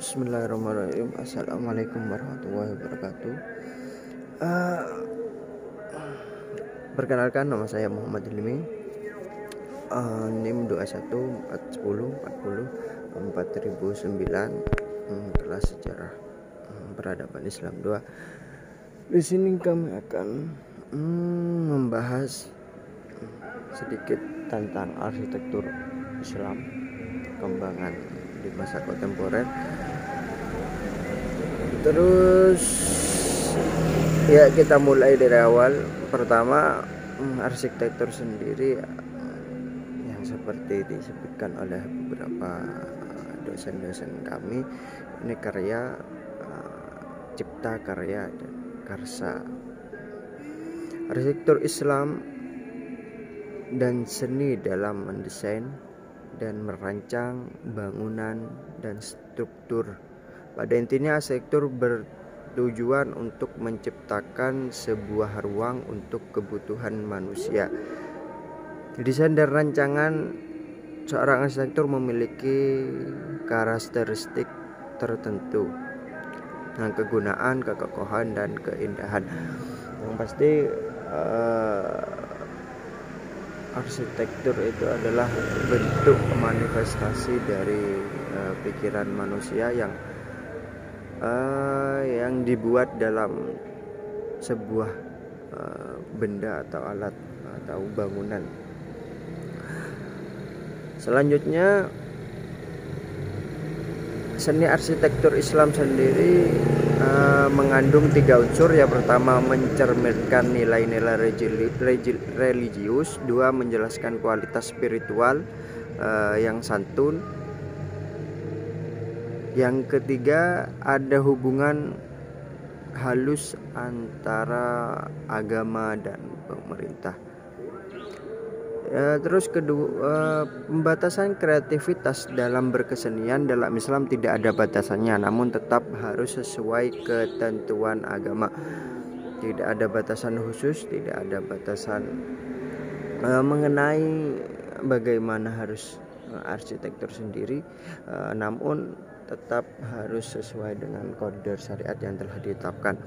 Bismillahirrahmanirrahim. Assalamualaikum warahmatullahi wabarakatuh. Uh, Perkenalkan, nama saya Muhammad Hilmi. NIM 21 4009 kelas sejarah peradaban Islam 2. Di sini kami akan membahas sedikit tentang arsitektur Islam, perkembangan di masa kontemporer. Terus ya, kita mulai dari awal. Pertama, arsitektur sendiri yang seperti disebutkan oleh beberapa dosen-dosen kami, ini karya cipta karya dan karsa. Arsitektur Islam dan seni dalam mendesain dan merancang bangunan dan struktur. Pada intinya, arsitektur bertujuan untuk menciptakan sebuah ruang untuk kebutuhan manusia. Desain dan rancangan seorang arsitektur memiliki karakteristik tertentu, dengan kegunaan, kekokohan, dan keindahan. Yang pasti arsitektur itu adalah bentuk manifestasi dari pikiran manusia yang dibuat dalam sebuah benda atau alat atau bangunan. Selanjutnya, seni arsitektur Islam sendiri mengandung 3 unsur. Yang pertama, mencerminkan nilai-nilai religius. 2, menjelaskan kualitas spiritual yang santun. Yang ketiga, ada hubungan halus antara agama dan pemerintah. Terus kedua, pembatasan kreativitas dalam berkesenian. Dalam Islam tidak ada batasannya, namun tetap harus sesuai ketentuan agama. Tidak ada batasan khusus, tidak ada batasan mengenai bagaimana harus arsitektur sendiri, namun tetap harus sesuai dengan kode syariat yang telah ditetapkan.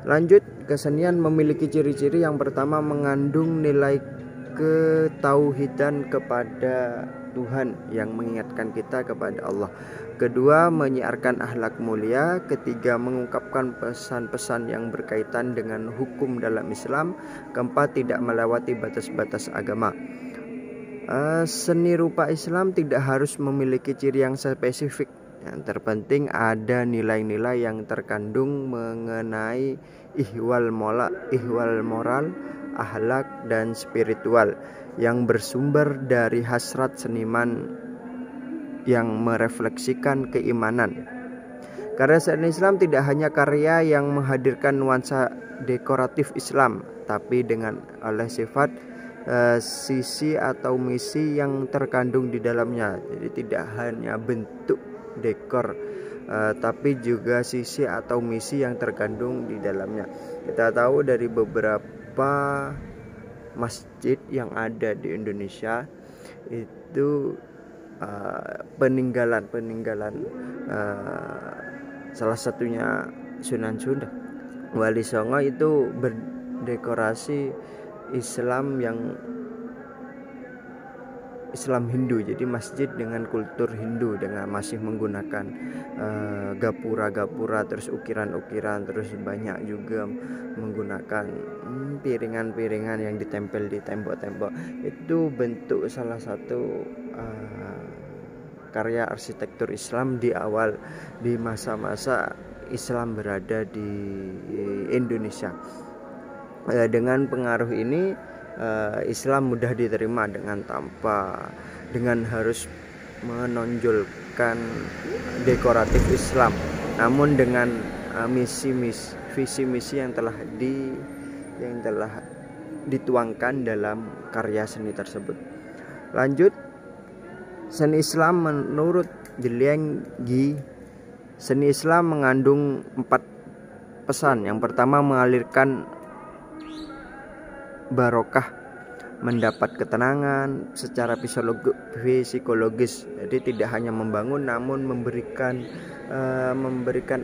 Lanjut, kesenian memiliki ciri-ciri. Yang pertama, mengandung nilai ketauhidan kepada Tuhan yang mengingatkan kita kepada Allah. Kedua, menyiarkan akhlak mulia. Ketiga, mengungkapkan pesan-pesan yang berkaitan dengan hukum dalam Islam. Keempat, tidak melewati batas-batas agama. Seni rupa Islam tidak harus memiliki ciri yang spesifik. Yang terpenting ada nilai-nilai yang terkandung mengenai ihwal moral, akhlak, dan spiritual yang bersumber dari hasrat seniman yang merefleksikan keimanan. Karya seni Islam tidak hanya karya yang menghadirkan nuansa dekoratif Islam, tapi dengan oleh sifat sisi atau misi yang terkandung di dalamnya. Jadi tidak hanya bentuk dekor, tapi juga sisi atau misi yang terkandung di dalamnya. Kita tahu dari beberapa masjid yang ada di Indonesia itu peninggalan salah satunya Sunan Wali Songo itu berdekorasi Islam yang Islam Hindu. Jadi masjid dengan kultur Hindu, dengan masih menggunakan gapura, terus ukiran-ukiran, terus banyak juga menggunakan piringan-piringan yang ditempel di tembok-tembok. Itu bentuk salah satu karya arsitektur Islam di awal, di masa-masa Islam berada di Indonesia. Dengan pengaruh ini, Islam mudah diterima dengan harus menonjolkan dekoratif Islam, namun dengan visi misi yang telah dituangkan dalam karya seni tersebut. Lanjut, seni Islam menurut Zelieng Gi, seni Islam mengandung 4 pesan. Yang pertama, mengalirkan barokah. mendapat ketenangan secara psikologis. Jadi tidak hanya membangun namun memberikan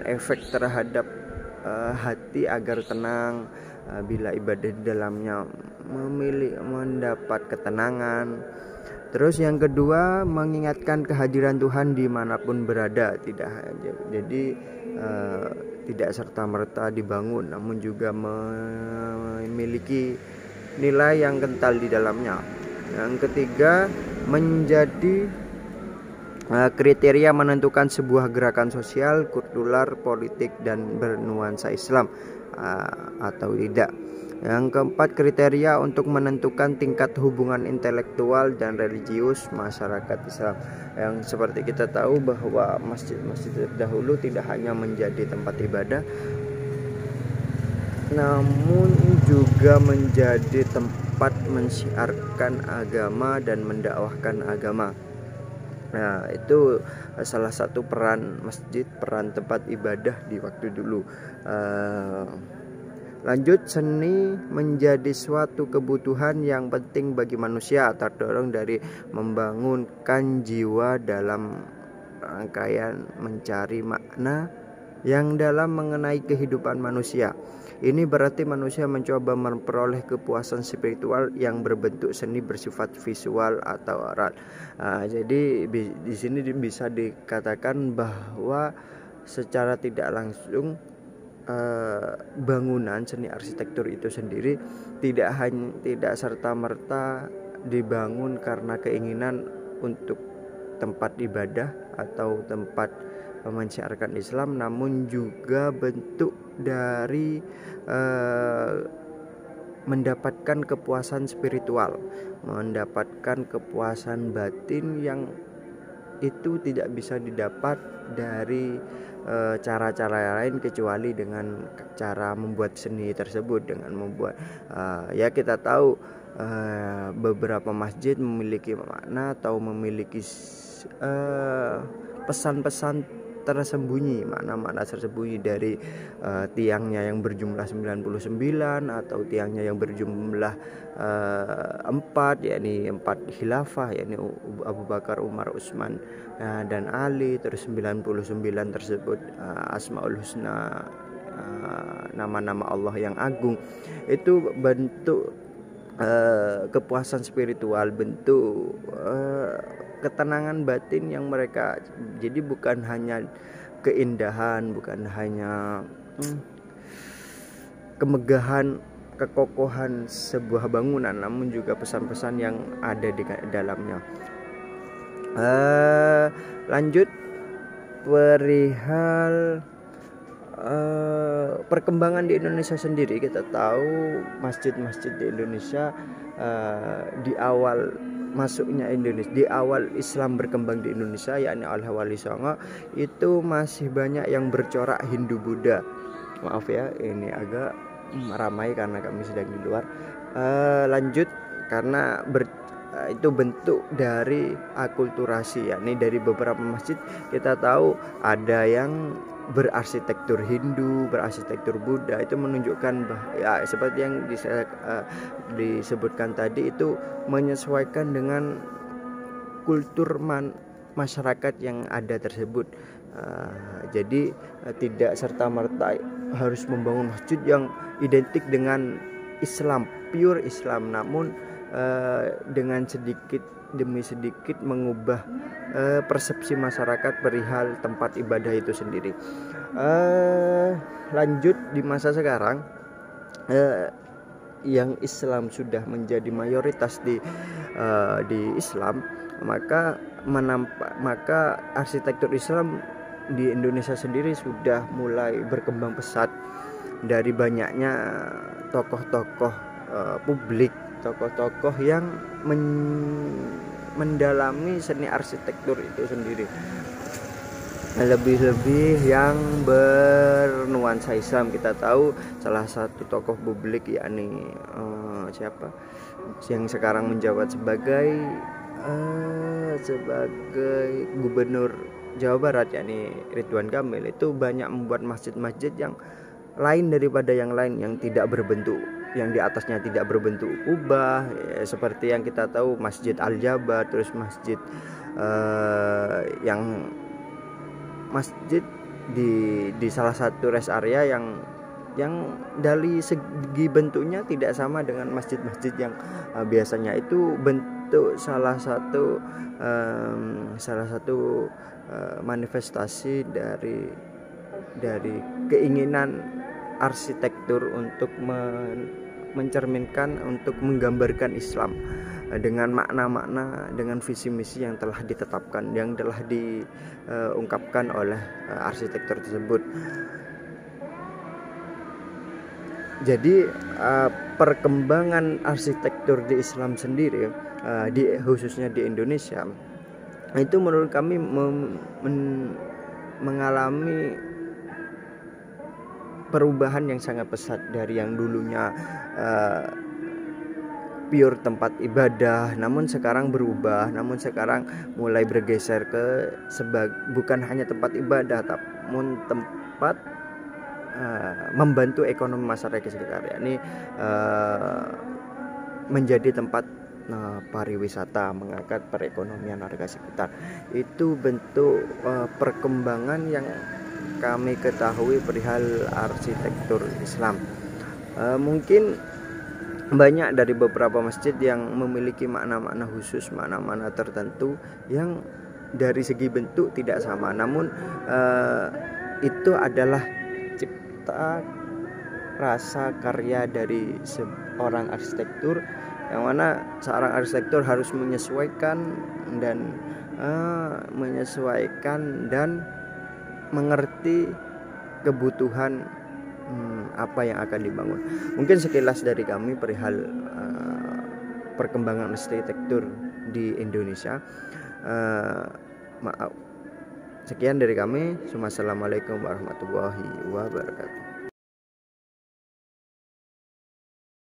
efek terhadap hati agar tenang bila ibadah di dalamnya, mendapat ketenangan. Terus yang kedua, mengingatkan kehadiran Tuhan dimanapun berada. Tidak serta-merta dibangun, namun juga memiliki nilai yang kental di dalamnya. Yang ketiga, menjadi kriteria menentukan sebuah gerakan sosial, kultural, politik, dan bernuansa Islam atau tidak. Yang keempat, kriteria untuk menentukan tingkat hubungan intelektual dan religius masyarakat Islam. Yang seperti kita tahu bahwa masjid-masjid dahulu tidak hanya menjadi tempat ibadah, namun juga menjadi tempat mensiarkan agama dan mendakwahkan agama. Nah, itu salah satu peran masjid, peran tempat ibadah di waktu dulu. Lanjut, seni menjadi suatu kebutuhan yang penting bagi manusia, terdorong dari membangunkan jiwa dalam rangkaian mencari makna yang dalam mengenai kehidupan manusia. Ini berarti manusia mencoba memperoleh kepuasan spiritual yang berbentuk seni bersifat visual atau oral. Jadi di sini bisa dikatakan bahwa secara tidak langsung bangunan seni arsitektur itu sendiri tidak serta-merta dibangun karena keinginan untuk tempat ibadah atau tempat mensiarkan Islam, namun juga bentuk dari mendapatkan kepuasan spiritual, mendapatkan kepuasan batin yang itu tidak bisa didapat dari cara-cara lain kecuali dengan cara membuat seni tersebut, dengan membuat ya kita tahu beberapa masjid memiliki makna atau memiliki pesan-pesan tersembunyi, makna-makna tersembunyi dari tiangnya yang berjumlah 99 atau tiangnya yang berjumlah 4, yakni 4 khilafah, yakni Abu Bakar, Umar, Utsman dan Ali. Terus 99 tersebut Asmaul Husna, nama-nama Allah yang agung. Itu bentuk kepuasan spiritual, bentuk ketenangan batin yang mereka, jadi bukan hanya keindahan, bukan hanya kemegahan, kekokohan sebuah bangunan, namun juga pesan-pesan yang ada di dalamnya. Lanjut, perihal perkembangan di Indonesia sendiri, kita tahu masjid-masjid di Indonesia di awal masuknya Indonesia, di awal Islam berkembang di Indonesia, yakni Al-Wali Songo, itu masih banyak yang bercorak Hindu Buddha. Maaf ya, ini agak ramai karena kami sedang di luar. Lanjut, karena itu bentuk dari akulturasi, yakni dari beberapa masjid kita tahu ada yang berarsitektur Hindu, berarsitektur Buddha. Itu menunjukkan ya seperti yang disebutkan tadi, itu menyesuaikan dengan kultur masyarakat yang ada tersebut. Jadi tidak serta-merta harus membangun masjid yang identik dengan Islam, pure Islam, namun dengan sedikit demi sedikit mengubah persepsi masyarakat perihal tempat ibadah itu sendiri. Lanjut, di masa sekarang yang Islam sudah menjadi mayoritas di Islam, maka arsitektur Islam di Indonesia sendiri sudah mulai berkembang pesat dari banyaknya tokoh-tokoh publik, tokoh-tokoh yang mendalami seni arsitektur itu sendiri, lebih-lebih yang bernuansa Islam. Kita tahu salah satu tokoh publik, yakni siapa yang sekarang menjabat sebagai gubernur Jawa Barat, yakni Ridwan Kamil, itu banyak membuat masjid-masjid yang lain daripada yang lain, yang tidak berbentuk yang di atasnya tidak berbentuk kubah, ya, seperti yang kita tahu Masjid Al-Jabar, terus masjid yang masjid di salah satu rest area yang dari segi bentuknya tidak sama dengan masjid-masjid yang biasanya. Itu bentuk salah satu manifestasi dari keinginan arsitektur untuk mencerminkan, untuk menggambarkan Islam dengan makna-makna, dengan visi misi yang telah ditetapkan, yang telah diungkapkan oleh arsitektur tersebut. Jadi perkembangan arsitektur di Islam sendiri, khususnya di Indonesia, itu menurut kami mengalami perubahan yang sangat pesat dari yang dulunya pure tempat ibadah, namun sekarang berubah, namun sekarang mulai bergeser ke bukan hanya tempat ibadah, namun tempat membantu ekonomi masyarakat sekitar, yakni menjadi tempat pariwisata, mengangkat perekonomian warga sekitar. Itu bentuk perkembangan yang kami ketahui perihal arsitektur Islam. Mungkin banyak dari beberapa masjid yang memiliki makna-makna khusus, makna-makna tertentu yang dari segi bentuk tidak sama, namun itu adalah cipta rasa karya dari seorang arsitektur, yang mana seorang arsitektur harus menyesuaikan dan mengerti kebutuhan apa yang akan dibangun. Mungkin sekilas dari kami perihal perkembangan arsitektur di Indonesia. Maaf. Sekian dari kami. Assalamualaikum warahmatullahi wabarakatuh.